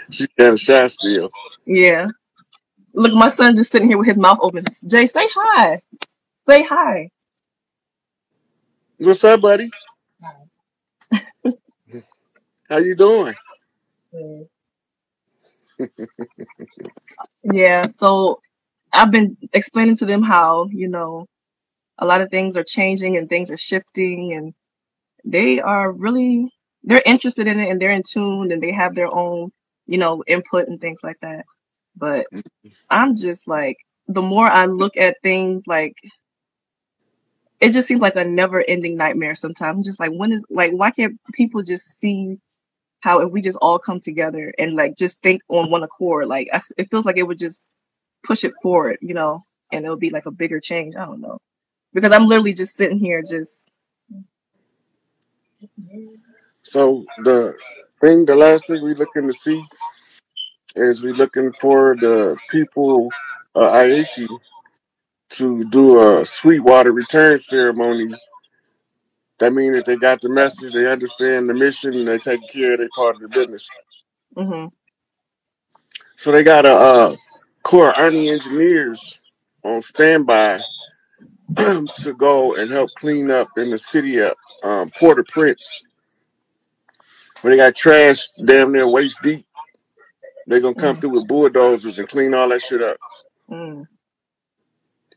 She got a shot still. Yeah. Look, my son just sitting here with his mouth open. Jay, say hi. Say hi. What's up, buddy? How you doing? Yeah, so I've been explaining to them how, a lot of things are changing and things are shifting, and they are really they're interested in it, and they're in tune, and they have their own, input and things like that. But I'm just like, the more I look at things, like, it just seems like a never ending nightmare sometimes. I'm just like, why can't people just see how if we just all come together and like just think on one accord, like it feels like it would just push it forward, and it'll be like a bigger change. I don't know. Because I'm literally just sitting here just So the last thing we looking to see is we looking for the people, IAT, to do a Sweetwater return ceremony. That means that they got the message, they understand the mission, and they take care of their part of the business. mhm. So they got a core Army engineers on standby to go and help clean up in the city of Port-au-Prince, where they got trash damn near waist deep. They're gonna come Mm, through with bulldozers and clean all that shit up. mm.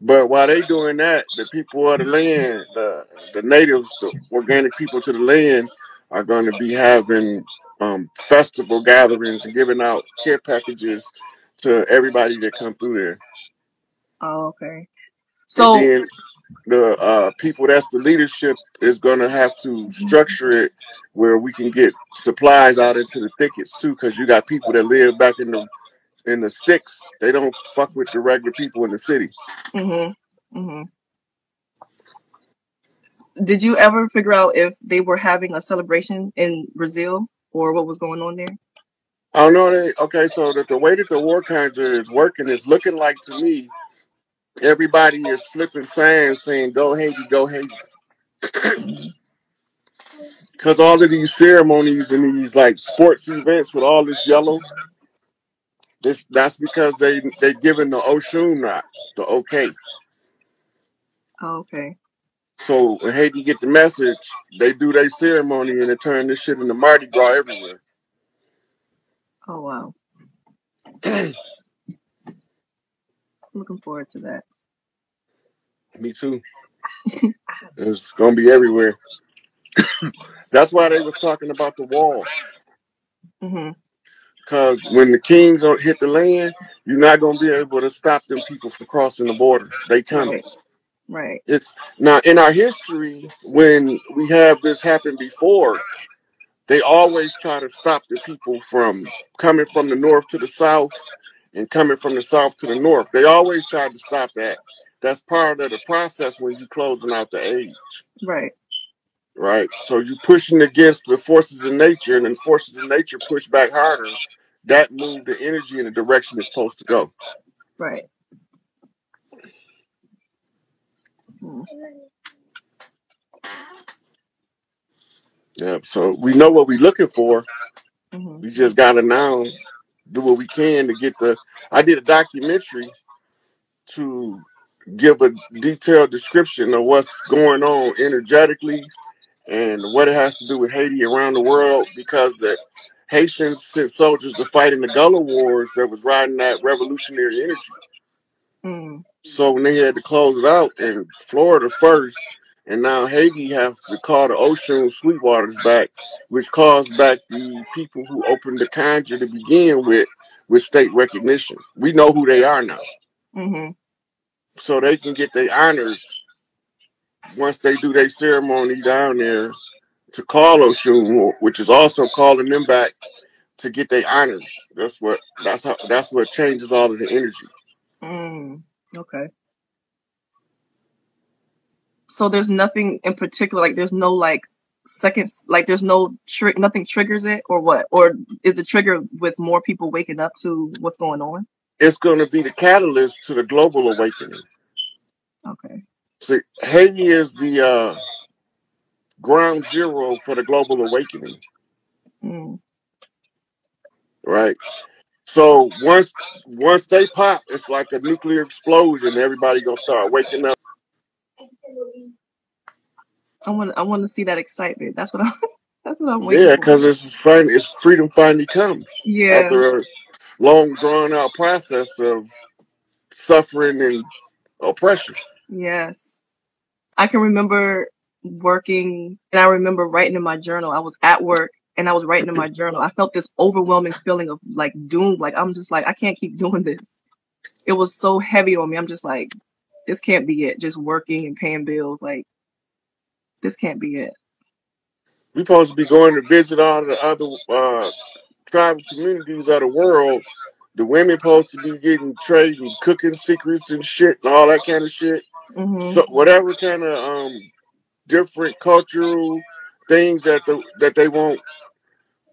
But while they doing that, the people of the land, the natives, the organic people to the land, are going to be having festival gatherings and giving out care packages to everybody that come through there. Oh, okay. And So, then the people that's the leadership is going to have to structure it where we can get supplies out into the thickets too, because you got people that live back in the sticks. They don't fuck with the regular people in the city. mhm, mhm. Did you ever figure out if they were having a celebration in Brazil or what was going on there? I don't know. Okay, so that the way that the war conjure is working is looking like to me, everybody is flipping signs saying "Go Haiti, go Haiti," Mhm. because all of these ceremonies and these like sports events with all this yellow, that's because they giving the Oshun not the okay. Oh, okay. So when Haiti get the message, they do their ceremony and they turn this shit into Mardi Gras everywhere. Oh, wow. Looking forward to that. Me too. It's gonna be everywhere. That's why they was talking about the wall. Mhm. Because when the kings don't hit the land, you're not gonna be able to stop them people from crossing the border. They coming. Right. Right. It's now in our history when we have this happen before. They always try to stop the people from coming from the north to the south and coming from the south to the north. They always tried to stop that. That's part of the process when you closing out the age, Right. right? So you pushing against the forces of nature, and then forces of nature push back harder. That move the energy in the direction it's supposed to go. Right. Mm. Yeah. So we know what we're looking for. Mhm. We just gotta now do what we can to get the. I did a documentary to give a detailed description of what's going on energetically and what it has to do with Haiti around the world, because the Haitians sent soldiers to fight in the Gullah Wars that was riding that revolutionary energy. Mm. So when they had to close it out in Florida first, and now Haiti have to call the ocean Sweetwaters back, which caused back the people who opened the conjure to begin with state recognition. We know who they are now. Mhm. So they can get their honors once they do their ceremony down there to call Oshun, which is also calling them back to get their honors. That's what changes all of the energy. Mm. Okay. So there's nothing in particular, like there's no like seconds, like there's no nothing triggers it or what? Or is the trigger with more people waking up to what's going on? It's going to be the catalyst to the global awakening. Okay. See, Haiti is the ground zero for the global awakening, Mm. right? So once they pop, it's like a nuclear explosion. Everybody gonna start waking up. I want to see that excitement. That's what I that's what I'm waiting Yeah, for. because it's freedom finally comes Yeah. after a long drawn out process of suffering and oppression. Yes. I can remember working and I remember writing in my journal. I was at work and I was writing in my journal. I felt this overwhelming feeling of like doom. Like I'm just like, I can't keep doing this. It was so heavy on me. I'm just like, this can't be it. Just working and paying bills. Like, this can't be it. We supposed to be going to visit all the other tribal communities of the world. The women supposed to be getting trading cooking secrets and shit and all that kind of shit. Mhm. So whatever kind of different cultural things that they want,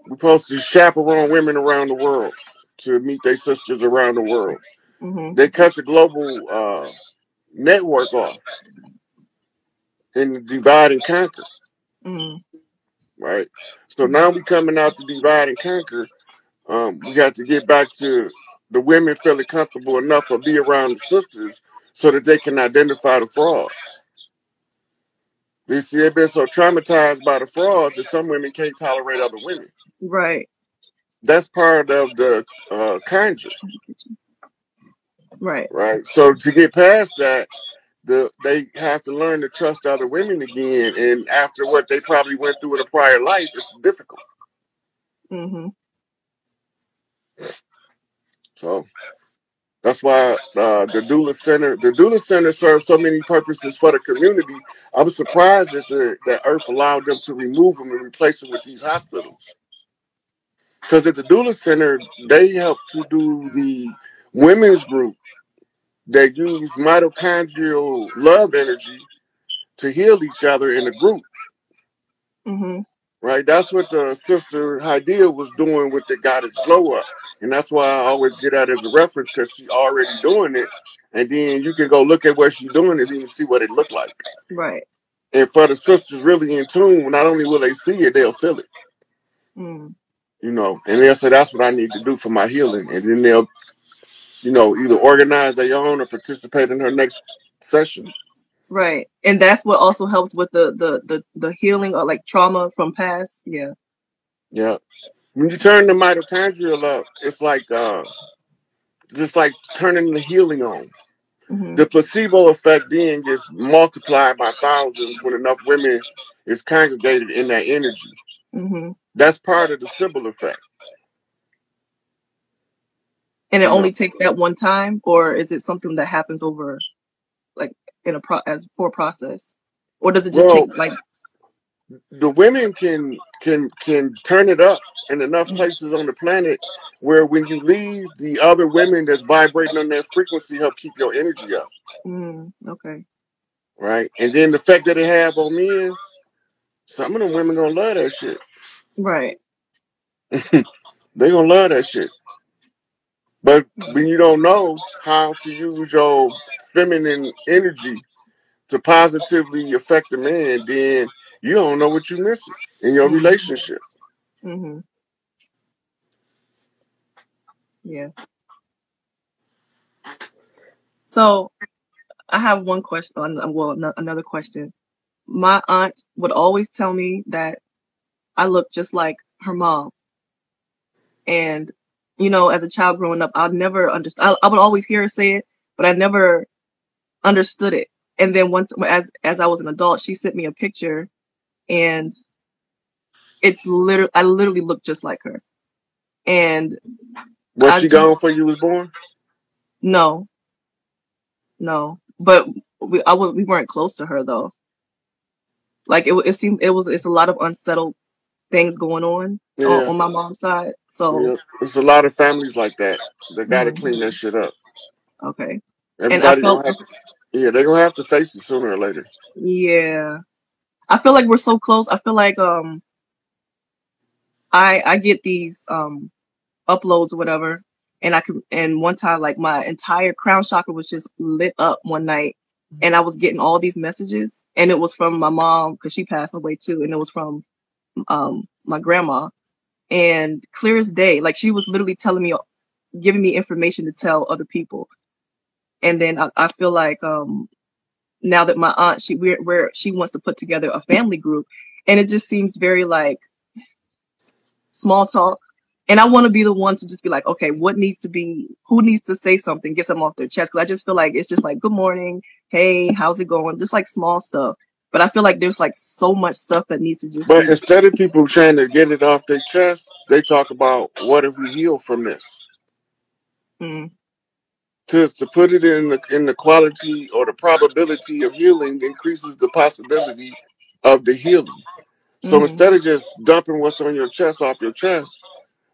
we supposed to chaperone women around the world to meet their sisters around the world. Mhm. They cut the global network off and the divide and conquer, Mhm. right? So now Mhm. we coming out to divide and conquer. We got to get back to the women feeling comfortable enough to be around the sisters so that they can identify the frauds. You see, they've been so traumatized by the frauds that some women can't tolerate other women. Right. That's part of the conjure, Right. right? So to get past that, they have to learn to trust other women again. And after what they probably went through in a prior life, it's difficult. Mhm. So that's why the doula center serves so many purposes for the community. I was surprised that that Earth allowed them to remove them and replace them with these hospitals. Because at the doula center, they help to do the women's group that use mitochondrial love energy to heal each other in a group. Mhm. Right? That's what the sister Hydeia was doing with the goddess glow up. And that's why I always get that as a reference because she already doing it. And then you can go look at what she's doing and even see what it looked like. Right. And for the sisters really in tune, not only will they see it, they'll feel it. Mm. And they'll say, that's what I need to do for my healing. And then they'll, either organize their own or participate in her next session. Right. And that's what also helps with the healing or like trauma from past. Yeah. Yeah. When you turn the mitochondrial up, it's like just like turning the healing on. Mhm. The placebo effect then gets multiplied by thousands when enough women is congregated in that energy. Mhm. That's part of the symbol effect. And it You know. only takes that one time, or is it something that happens over like in a as for a process, or does it just take Well, like? the women can turn it up in enough places on the planet where when you leave, the other women that's vibrating on that frequency help keep your energy up. Okay. Right? And then the effect that it have on men, some of them women gonna love that shit. Right. They gonna love that shit. But when you don't know how to use your feminine energy to positively affect a man, then you don't know what you're missing in your Mhm. relationship. Mhm. Yeah. So I have one question. Well, another question. My aunt would always tell me that I look just like her mom, and as a child growing up, I'd never understand. I would always hear her say it, but I never understood it. And then once, as I was an adult, she sent me a picture, and I literally look just like her. And Was I she just gone before you was born? no, no. But we weren't close to her though. Like it seemed it's a lot of unsettled things going on Yeah, on my mom's side. So yeah. There's a lot of families like that. They gotta clean mhm, that shit up. okay. And I Everybody felt gonna have to. Yeah, they're gonna have to face it sooner or later. yeah. I feel like we're so close. I feel like I get these uploads or whatever, and one time like my entire crown chakra was just lit up one night, and I was getting all these messages, and it was from my mom because she passed away too, and it was from my grandma, And clear as day, like she was literally telling me, giving me information to tell other people. And then I feel like now that my aunt, she wants to put together a family group, and it just seems very like small talk. And I want to be the one to just be like, okay, who needs to say something, get something off their chest? Because I just feel like it's just like, good morning, hey, how's it going? Just like small stuff. But I feel like there's like so much stuff that needs to just But be. instead of people trying to get it off their chest, they talk about what if we heal from this. Mm, To put it in the quality or the probability of healing increases the possibility of the healing. So mm-hmm. instead of just dumping what's on your chest off your chest,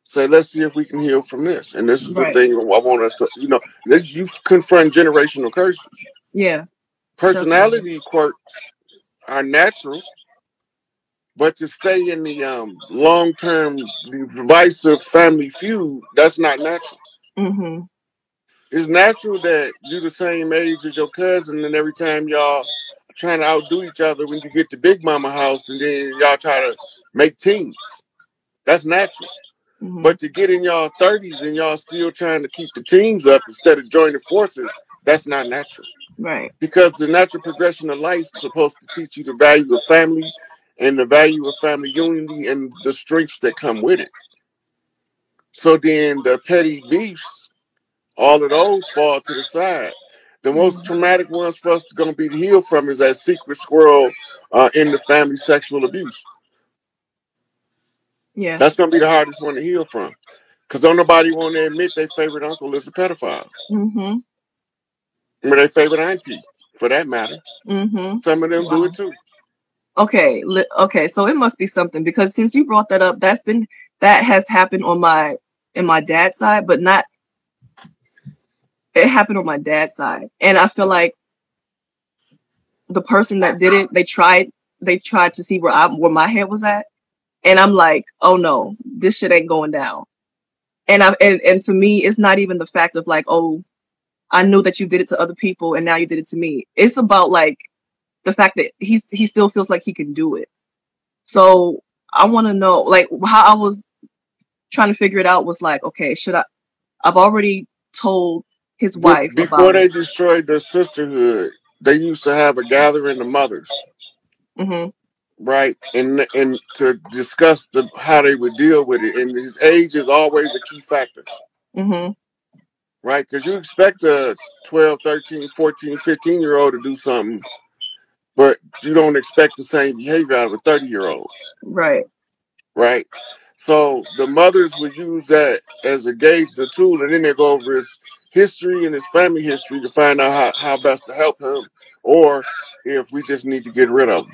say, let's see if we can heal from this. And this is the Right. thing I want us to, you confront generational curses. Yeah, definitely. Personality quirks are natural, but to stay in the long term divisive family feud, that's not natural. Mm-hmm. It's natural that you the same age as your cousin, and every time y'all trying to outdo each other when you get to Big Mama house, and then y'all try to make teams. That's natural. Mm-hmm. But to get in y'all 30s and y'all still trying to keep the teams up instead of joining forces, that's not natural. Right. Because the natural progression of life is supposed to teach you the value of family and the value of family unity and the strengths that come with it. So then the petty beefs, all of those fall to the side. The most Mm-hmm. traumatic ones for us to gonna be to heal from is that secret squirrel in the family sexual abuse. Yeah. That's gonna be the hardest one to heal from. Cause don't nobody want to admit their favorite uncle is a pedophile. Mm-hmm. Or their favorite auntie, for that matter. Mm-hmm. Some of them do it Wow. too. Okay. Okay. So it must be something, because since you brought that up, that has happened on my in my dad's side, but not it happened on my dad's side. And I feel like the person that did it, they tried to see where my head was at. And I'm like, oh no, this shit ain't going down. And to me, it's not even the fact of like, oh, I knew that you did it to other people and now you did it to me. It's about like the fact that he still feels like he can do it. So I want to know, like, how I was trying to figure it out was like, okay, I've already told his wife Before about they it. destroyed the sisterhood, they used to have a gathering of mothers, Mhm. right? And to discuss how they would deal with it. And his age is always a key factor, Mhm. right? Because you expect a 12, 13, 14, 15-year-old to do something, but you don't expect the same behavior out of a 30-year-old, Right. right? So the mothers would use that as a gauge, the tool, and then they go over his history and his family history to find out how best to help him, or if we just need to get rid of him.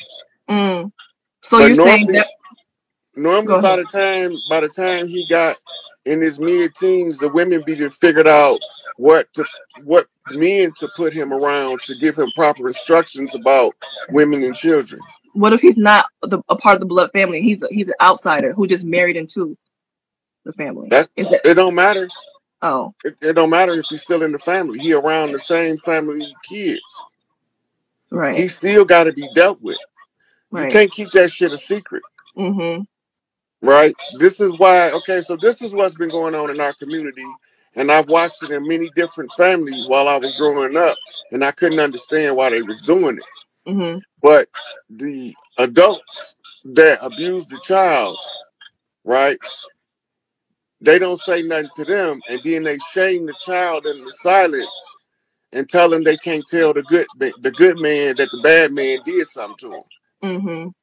Mm. So But you're saying normally, that? normally Go by ahead. the time he got in his mid teens, the women be to figured out what men to put him around to give him proper instructions about women and children. What if he's not a part of the blood family? He's an outsider who just married into the family. That Is it? it don't matter. Oh, It don't matter if he's still in the family. He around the same family kids. right. He still got to be dealt with. You Right. can't keep that shit a secret, Mhm. right? This is why. Okay, so this is what's been going on in our community, and I've watched it in many different families while I was growing up, and I couldn't understand why they was doing it. Mhm. But the adults that abuse the child, right? They don't say nothing to them, and then they shame the child into silence and tell them they can't tell the good man that the bad man did something to him. Mhm.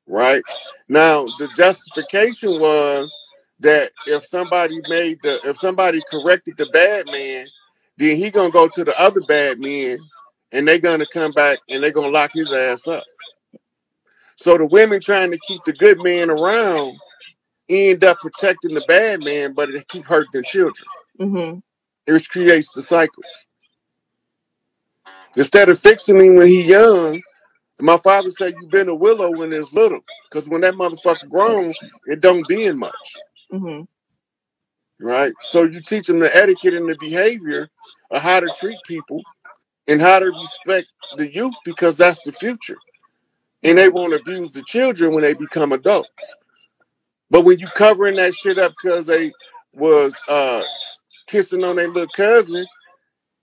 Right now, the justification was that if somebody corrected the bad man, then he gonna go to the other bad men, and they gonna come back and they gonna lock his ass up. So the women trying to keep the good man around end up protecting the bad man, but it keep hurting the children. Mhm. It creates the cycles. Instead of fixing him when he young, my father said you been a willow when it's little, because when that motherfucker grown, it don't bend much, Mhm. right? So you teach them the etiquette and the behavior of how to treat people and how to respect the youth, because that's the future. And they Right. won't abuse the children when they become adults. But when you covering that shit up because they was kissing on their little cousin,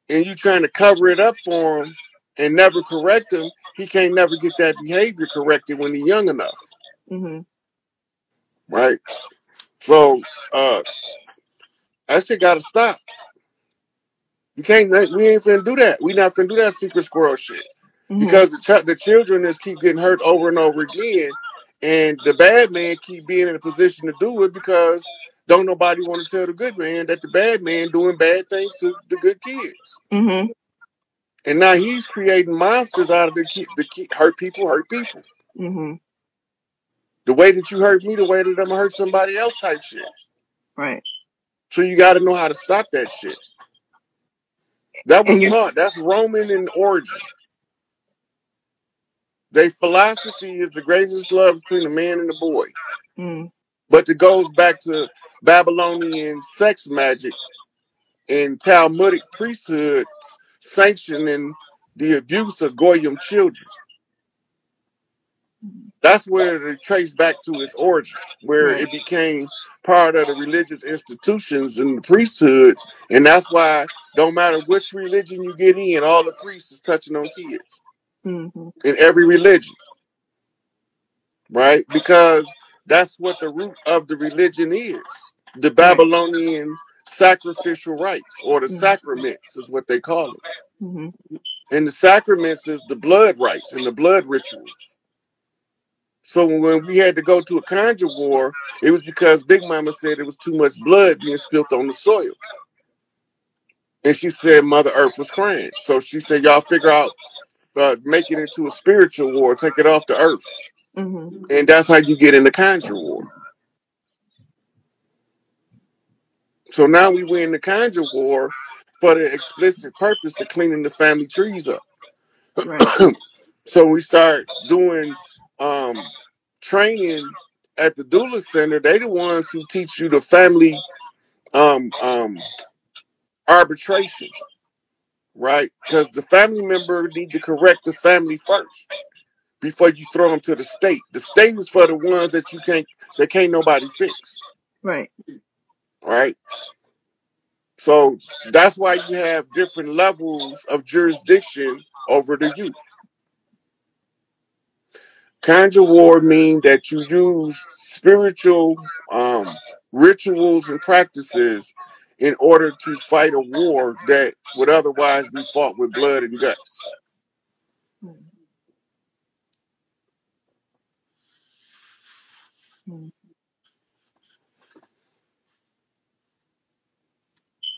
and you trying to cover it up for him and never correct him, he can't never get that behavior corrected when he's young enough, right? So that shit got to stop. You can't. We ain't finna do that. We not finna do that secret squirrel shit because the children just keep getting hurt over and over again, and the bad man keep being in a position to do it because don't nobody want to tell the good man that the bad man doing bad things to the good kids. And now he's creating monsters out of the hurt people hurt people. The way that you hurt me, the way that I'm gonna hurt somebody else type shit. Right. So you got to know how to stop that shit. That was taught. That's Roman in origin. Their philosophy is the greatest love between the man and the boy. But it goes back to Babylonian sex magic and Talmudic priesthoods sanctioning the abuse of Goyim children. That's where it traced back to its origin, where it became part of the religious institutions and the priesthoods. And that's why don't matter which religion you get in, all the priests is touching on kids in every religion, right? Because that's what the root of the religion is. The Babylonian sacrificial rites, or the sacraments is what they call them. And the sacraments is the blood rites and the blood rituals. So when we had to go to a conjure war, it was because Big Mama said there was too much blood being spilt on the soil. And she said Mother Earth was crying. So she said, y'all figure out, make it into a spiritual war, take it off the earth. And that's how you get in the conjure war. So now we win the conjure war for the explicit purpose of cleaning the family trees up. So we start doing training at the doula center. They the ones who teach you the family arbitration, right? Because the family member need to correct the family first before you throw them to the state. The state is for the ones that can't nobody fix. Right. So that's why you have different levels of jurisdiction over the youth. Conjure war mean that you use spiritual rituals and practices in order to fight a war that would otherwise be fought with blood and guts.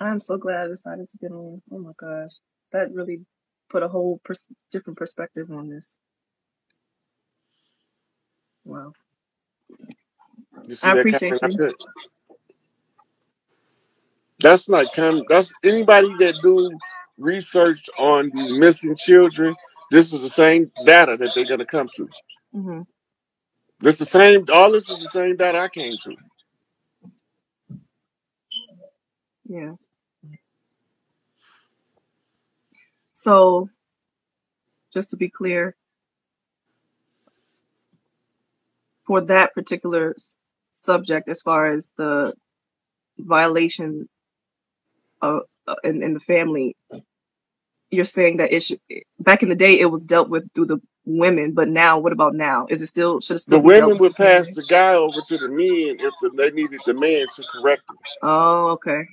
I'm so glad I decided to get on. Oh my gosh, that really put a whole different perspective on this. Wow. I appreciate you. That's anybody that do research on the missing children. This is the same data that they're gonna come to. This the same. All this is the same data I came to. Yeah. So, just to be clear, for that particular subject, as far as the violation of in the family, you're saying that it should, back in the day, it was dealt with through the women, but now, what about now? Should it still the be women would pass the guy over to the men if they needed the man to correct him. Oh, okay.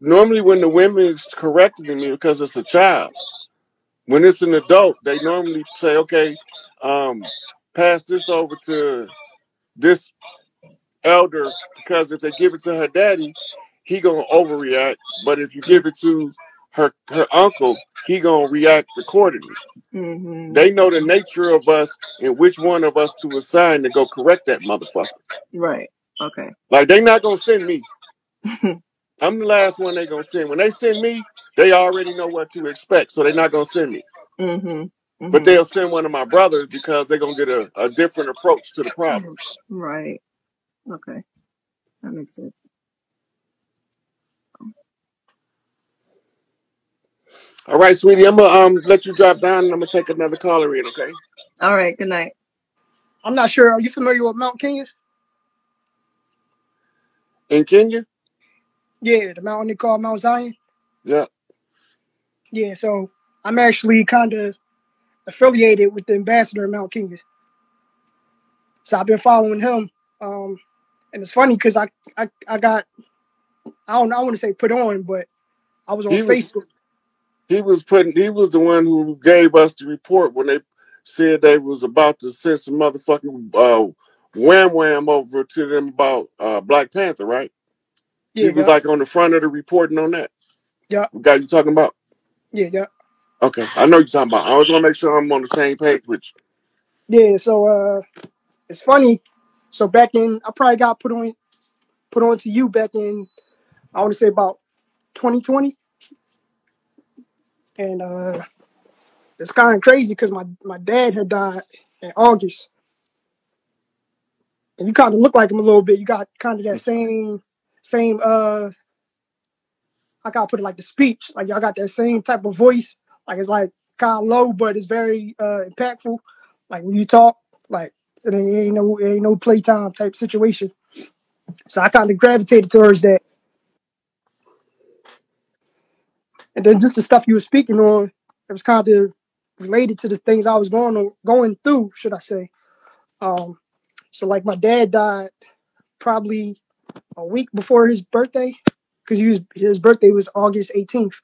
Normally, when the women is correcting me because it's a child, when it's an adult, they normally say, "Okay, pass this over to this elder," because if they give it to her daddy, he gonna overreact. But if you give it to her uncle, he gonna react accordingly. They know the nature of us and which one of us to assign to go correct that motherfucker. Right. Okay. Like, they not gonna send me. I'm the last one they gonna send. When they send me, they already know what to expect, so they're not gonna send me. But they'll send one of my brothers because they're gonna get a different approach to the problem. Right. Okay. That makes sense. All right, sweetie. I'm gonna let you drop down, and I'm gonna take another caller in. Okay. All right. Good night. I'm not sure. Are you familiar with Mount Kenya? In Kenya? Yeah, the mountain they call Mount Zion. Yeah. Yeah, so I'm actually kind of affiliated with the ambassador of Mount Kenya. So I've been following him. And it's funny because I got, I don't want to say put on, but I was on He was Facebook. he was the one who gave us the report when they said they was about to send some motherfucking wham wham over to them about Black Panther, right? He Yeah, was yeah, like on the front of the reporting on that. yeah, The guy you talking about? yeah, yeah. Okay, I know you're talking about. I always want to make sure I'm on the same page with Yeah, so it's funny. So back in, I probably got put on to you back in, I want to say about 2020, and it's kind of crazy because my dad had died in August, and you kind of look like him a little bit. You got kind of that you. same I gotta put it like the speech, like y'all got that same type of voice, like it's like kind of low, but it's very impactful. Like when you talk, like it ain't no playtime type situation. So I kind of gravitated towards that. And then just the stuff you were speaking on, it was kind of related to the things I was going through, should I say. Um, so like my dad died probably a week before his birthday, because his birthday was August 18th,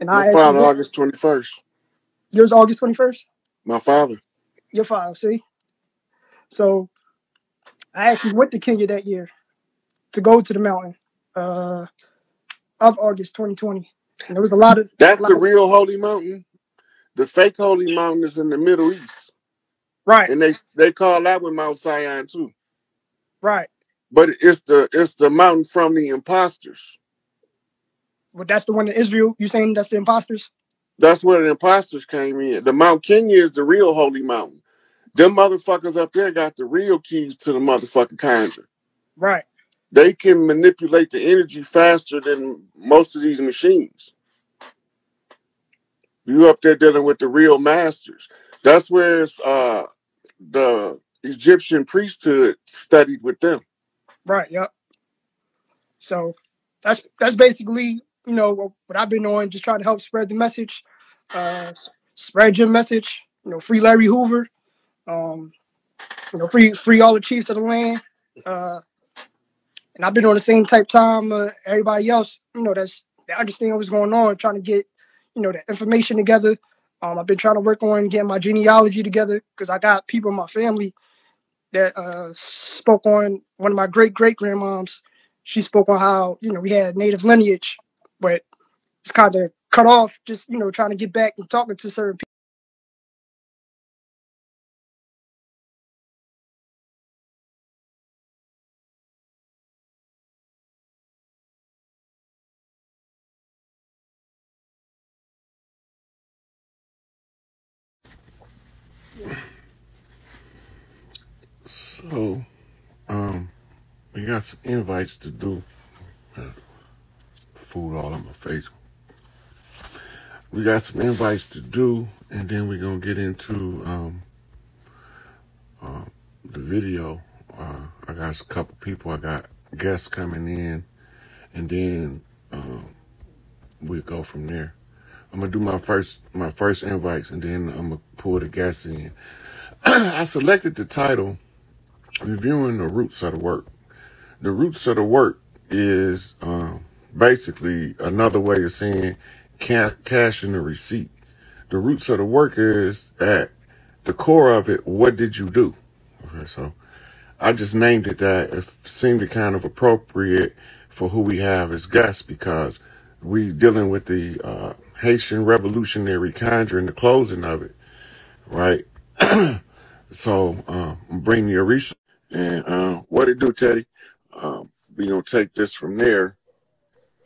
and My I actually father, went. August 21st. Yours August 21st. My father. Your file, see. So I actually went to Kenya that year to go to the mountain uh, of August 2020, and there was a That's lot the of real holy mountain. The fake holy mountain is in the Middle East, right, and they call that one Mount Zion too. right. But it's the mountain from the imposters. But that's the one in Israel. You saying that's the imposters? That's where the imposters came in. The Mount Kenya is the real holy mountain. Them motherfuckers up there got the real keys to the motherfucking conjure. Right, They can manipulate the energy faster than most of these machines. You up there dealing with the real masters. That's where the Egyptian priesthood studied with them. right. Yep. So that's basically what I've been on, just trying to help spread the message, spread your message. Free Larry Hoover. Um, free all the chiefs of the land. Uh, and I've been on the same type time everybody else. That's that understand what's going on, trying to get the information together. I've been trying to work on getting my genealogy together because I got people in my family that spoke on one of my great grandmoms. She spoke on how we had native lineage, but it's kind of cut off. Just trying to get back and talking to certain people. So, we got some invites to do. Food all on my face. We got some invites to do, and then we're gonna get into the video. I got a couple people. I got guests coming in, and then we'll go from there. I'm gonna do my first invites, and then I'm gonna pull the guests in. I selected the title, "Reviewing the Roots of the Work." The roots of the work is basically another way of saying cashing the receipt. The roots of the work is at the core of it. What did you do? Okay, so I just named it that. It seemed kind of appropriate for who we have as guests because we dealing with the Haitian Revolutionary Conjure and the closing of it, right? So I'm bringing you Arisha. And what it do, Teddy? We gonna take this from there.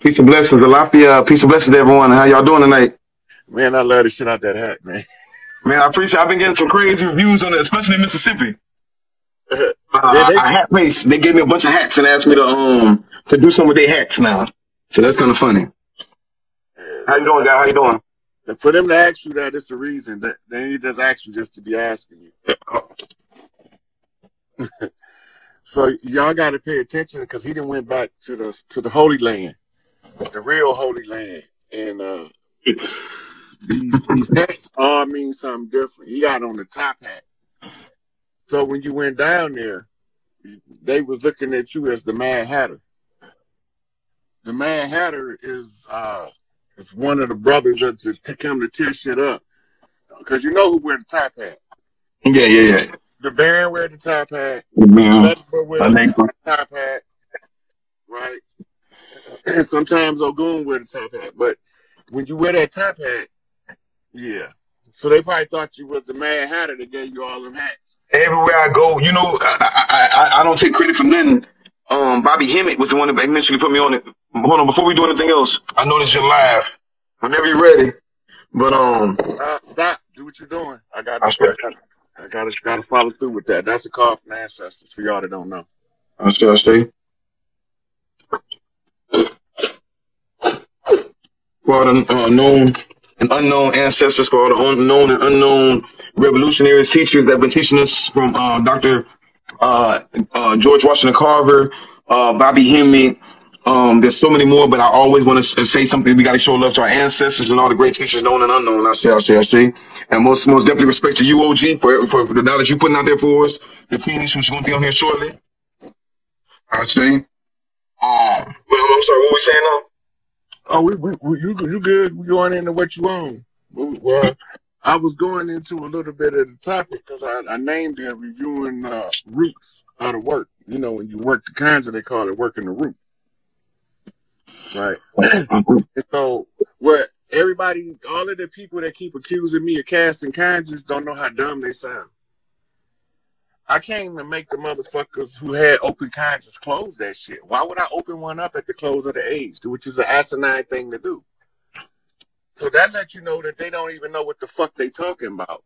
Peace and blessings, Alafia. Peace and blessings, everyone. How y'all doing tonight? Man, I love the shit out that hat, man. Man, I appreciate. I've been getting some crazy reviews on it, especially in Mississippi. Yeah, they Hat Place. They gave me a bunch of hats and asked me to do some of their hats now. So that's kind of funny. How you doing, guy? How you doing? for them to ask you that, it's the reason that they ain't just ask you just to be asking you. So y'all got to pay attention because he done went back to the Holy Land, the real Holy Land, and these hats all mean something different. He got on the top hat. So when you went down there, they was looking at you as the Mad Hatter. The Mad Hatter is one of the brothers to come to tear shit up. Because you know who wear the top hat. Yeah. The Baron wear the top hat. Yeah. The wear the top hat. Right? And sometimes Ogun wear the top hat. But when you wear that top hat, yeah. So they probably thought you was the Mad Hatter that gave you all them hats. Everywhere I go, you know, I don't take credit for nothing. Bobby Hemmett was the one that initially put me on it. Hold on, before we do anything else, I noticed you're live. Whenever you're ready. But stop. Do what you're doing. I gotta follow through with that. That's a call from the ancestors for y'all that don't know. I stay. For all the known and unknown ancestors, for all the known and unknown revolutionaries, teachers that have been teaching us from Dr. George Washington Carver, Bobby Hemmett. There's so many more, but I always want to say something. We got to show love to our ancestors and all the great teachers, known and unknown. I say. And most definitely respect to you, OG, for the knowledge you're putting out there for us. The Phoenix, who's going to be on here shortly. I say. Well, I'm sorry, what we saying now? Oh, you good. We're going into what you own. Well, I was going into a little bit of the topic because I named it reviewing roots out of work. You know, when you work the kinds, they call it working the root. Right. And so what everybody, all of the people that keep accusing me of casting conjures don't know how dumb they sound. I came to make the motherfuckers who had open conjures close that shit. Why would I open one up at the close of the age, which is an asinine thing to do? So that lets you know that they don't even know what the fuck they talking about.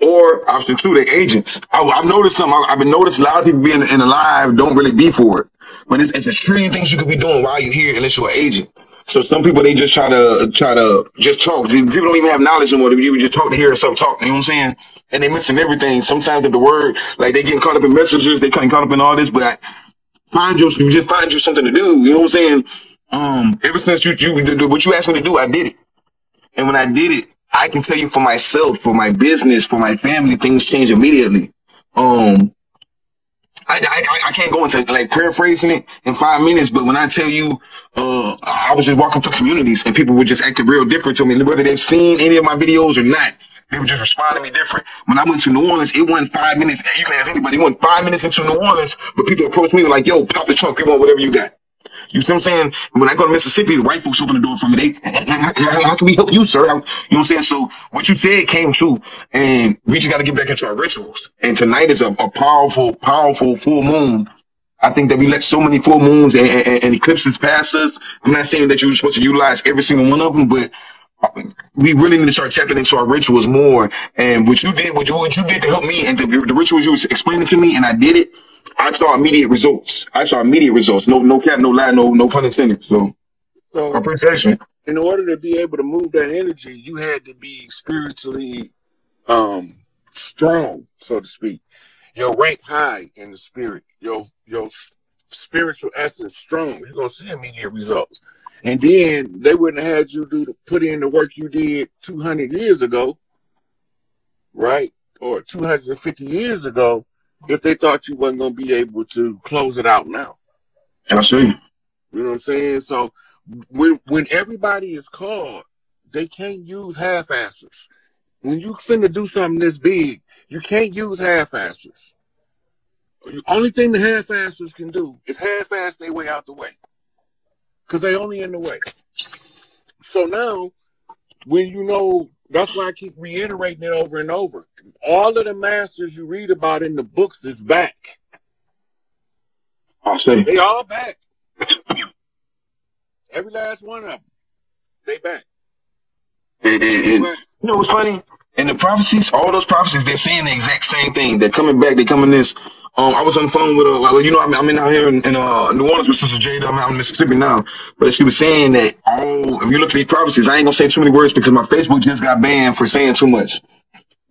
Or option two, they agents. I've noticed something. I've been noticing a lot of people being in the live don't really be for it. But it's a trillion things you could be doing while you're here unless you're an agent. So some people, they just try to just talk. People don't even have knowledge anymore. You just talk to hear some talk. You know what I'm saying? And they missing everything. Sometimes with the word, like they getting caught up in messages, they getting caught up in all this. But you just find you something to do. You know what I'm saying? Ever since what you asked me to do, I did it. And when I did it, I can tell you for myself, for my business, for my family, things change immediately. I can't go into like paraphrasing it in 5 minutes, but when I tell you, I was just walking through communities and people were just acting real different to me, whether they've seen any of my videos or not. They were just responding to me different. When I went to New Orleans, it wasn't 5 minutes. You can ask anybody. It wasn't 5 minutes into New Orleans, but people approached me like, "Yo, pop the trunk. We want whatever you got." You see what I'm saying? When I go to Mississippi, the white folks open the door for me. How can we help you, sir? You know what I'm saying? So what you said came true, and we just got to get back into our rituals. And tonight is a powerful full moon. I think that we let so many full moons and eclipses pass us. I'm not saying that you're supposed to utilize every single one of them, but we really need to start tapping into our rituals more. And what you did to help me, and the rituals you was explaining to me, and I did it. I saw immediate results. No cap, no lie, no pun intended. So appreciation. In order to be able to move that energy, you had to be spiritually strong, so to speak. Your rank high in the spirit. Your spiritual essence strong. You're gonna see immediate results. And then they wouldn't have had you put in the work you did 200 years ago, right? Or 250 years ago, if they thought you wasn't going to be able to close it out now. I see. You know what I'm saying? So when everybody is called, they can't use half-assers. When you finna do something this big, you can't use half-assers. The only thing the half-assers can do is half-ass their way out the way. Because they only in the way. So now, when you know, that's why I keep reiterating it over and over. All of the masters you read about in the books is back. I see. They all back. Every last one of them. They back. And you know what's funny? In the prophecies, all those prophecies, they're saying the exact same thing. They're coming back. They're coming this. I was on the phone with I'm in out here in New Orleans with Sister Jada. I'm out in Mississippi now. But she was saying that, if you look at these prophecies, I ain't gonna say too many words because my Facebook just got banned for saying too much.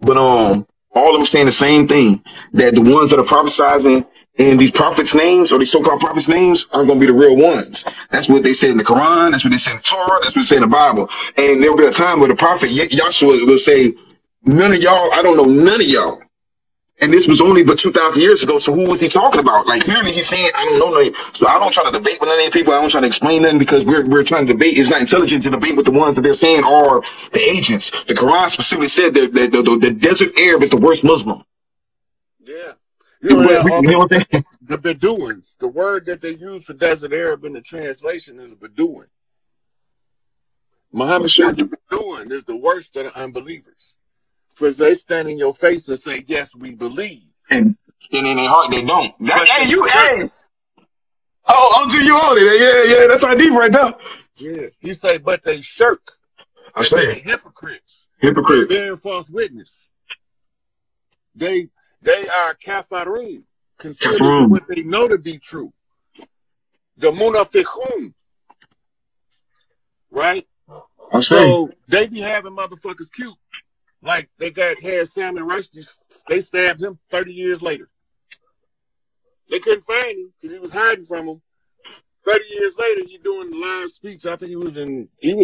But all of them saying the same thing, that the ones that are prophesizing And these prophets' names, or these so-called prophets' names, aren't going to be the real ones. That's what they said in the Quran. That's what they said in the Torah. That's what they said in the Bible. And there'll be a time where the prophet Yahshua will say, none of y'all, I don't know none of y'all. And this was only but 2,000 years ago. So who was he talking about? Like, clearly he's saying, I don't know none of you. So I don't try to debate with none of these people. I don't try to explain nothing, because we're trying to debate. It's not intelligent to debate with the ones that they're saying are the agents. The Quran specifically said that the desert Arab is the worst Muslim. Yeah. You know, the Bedouins, the word that they use for desert Arab in the translation is Bedouin. Muhammad said the Bedouin is the worst of the unbelievers. Because they stand in your face and say, yes, we believe. And in their heart, they don't. Hey. Oh, you on it. Yeah, that's our deep right now. Yeah. You say, but they shirk. I say hypocrites. Hypocrite. They bearing false witness. They are kafarun, considering what they know to be true. The munafiqun. Right? So they be having motherfuckers cute. Like they had Salman Rushdie, they stabbed him 30 years later. They couldn't find him because he was hiding from them. 30 years later, he doing the live speech. I think he was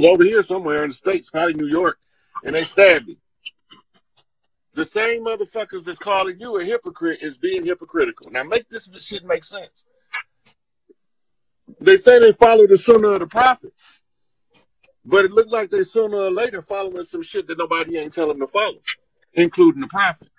over here somewhere in the States, probably New York, and they stabbed him. The same motherfuckers that's calling you a hypocrite is being hypocritical. Now make this shit make sense. They say they follow the sunnah of the prophet, but it looked like they sooner or later following some shit that nobody ain't telling them to follow, including the prophet.